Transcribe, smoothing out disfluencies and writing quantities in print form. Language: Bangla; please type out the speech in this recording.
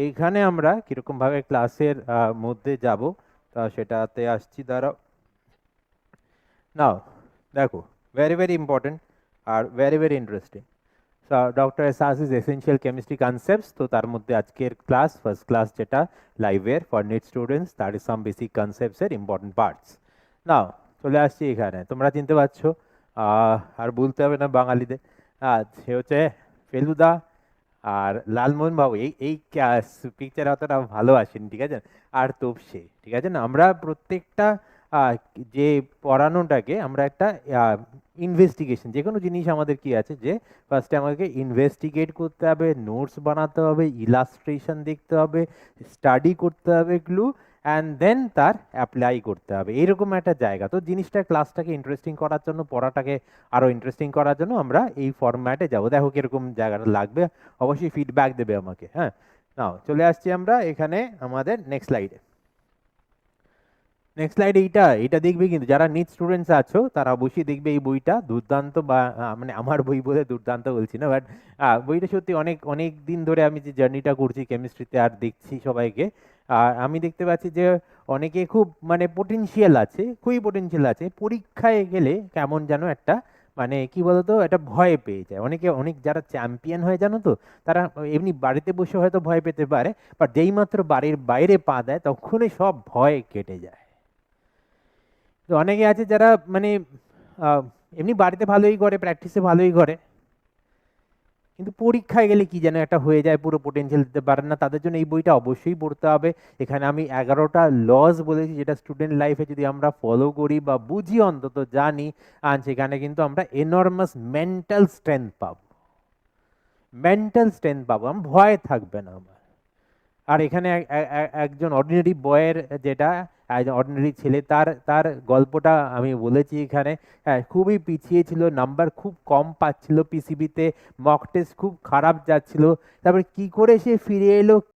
এইখানে আমরা কীরকমভাবে ক্লাসের মধ্যে যাব তা সেটাতে আসছি, দাঁড়াও। নাও দেখো, ভেরি ইম্পর্টেন্ট আর ভেরি ইন্টারেস্টিং। ডক্টর এসাসিস এসেনশিয়াল কেমিস্ট্রি কনসেপ্টস, তো তার মধ্যে আজকের ক্লাস ফার্স্ট ক্লাস যেটা লাইভের for NEET students, that is some basic কনসেপ্টসের ইম্পর্টেন্ট পার্টস। নাও চলে আসছি এখানে, তোমরা চিনতে পারছো, আর বলতে হবে না বাঙালিদের। সে হচ্ছে ফেলুদা আর লালমোহন বাবু। এই এই পিকচার অতটা ভালো আসেনি, ঠিক আছে, আর তোপসে, ঠিক আছে না। আমরা প্রত্যেকটা যে পড়ানোটাকে আমরা একটা ইনভেস্টিগেশন, যে কোনো জিনিস আমাদের কি আছে যে ফার্স্টে আমাকে ইনভেস্টিগেট করতে হবে, নোটস বানাতে হবে, ইলাস্ট্রেশন দেখতে হবে, স্টাডি করতে হবে ক্লু, অ্যান্ড দেন তার অ্যাপ্লাই করতে হবে, এরকম একটা জায়গা। তো জিনিসটা ক্লাসটাকে ইন্টারেস্টিং করার জন্য, পড়াটাকে আরও ইন্টারেস্টিং করার জন্য আমরা এই ফরম্যাটে যাবো। দেখো কিরকম জায়গাটা লাগবে, অবশ্যই ফিডব্যাক দেবে আমাকে। হ্যাঁ, নাও চলে আসছি আমরা এখানে আমাদের নেক্সট স্লাইডে। নেক্সট স্লাইড এইটা এইটা দেখবে, কিন্তু যারা নিট স্টুডেন্টস আছো তারা অবশ্যই দেখবে এই বইটা দুর্দান্ত, বা মানে আমার বই বলে দুর্দান্ত বলছি না, বাট বইটা সত্যি অনেক অনেক দিন ধরে আমি যে জার্নিটা করছি কেমিস্ট্রিতে আর দেখছি সবাইকে, আর আমি দেখতে পাচ্ছি যে অনেকে খুব মানে পোটেনশিয়াল আছে, খুবই পোটেনশিয়াল আছে, পরীক্ষায় গেলে কেমন যেন একটা মানে কি বলতো একটা ভয় পেয়ে যায় অনেকে। অনেক যারা চ্যাম্পিয়ন হয়ে জানো তো, তারা এমনি বাড়িতে বসে হয়তো ভয় পেতে পারে, বাট যেই মাত্র বাড়ির বাইরে পা দেয় তখনই সব ভয় কেটে যায়। তো অনেকে আছে যারা মানে আহ, এমনি বাড়িতে ভালোই করে, প্র্যাকটিসে ভালোই করে, কিন্তু পরীক্ষায় গেলে কি যেন একটা হয়ে যায়, পুরো পোটেনশিয়াল দিতে পারেন না। তাদের জন্য এই বইটা অবশ্যই পড়তে হবে। এখানে আমি 11টা লস বলেছি, যেটা স্টুডেন্ট লাইফে যদি আমরা ফলো করি বা বুঝি, অন্তত জানি, আর সেখানে কিন্তু আমরা এনর্মাস মেন্টাল স্ট্রেংথ পাবো, মেন্টাল স্ট্রেংথ পাবো, আমার ভয় থাকবে না আমার। আর এখানে একজন অর্ডিনারি বয়ের, যেটা অর্ডিনারি ছেলে, তার তার গল্পটা আমি বলেছি এখানে। হ্যাঁ, খুবই পিছিয়ে ছিল, নাম্বার খুব কম পাচ্ছিল পিসিবিতে, মক টেস্ট খুব খারাপ যাচ্ছিল, তারপরে কি করে সে ফিরে এলো,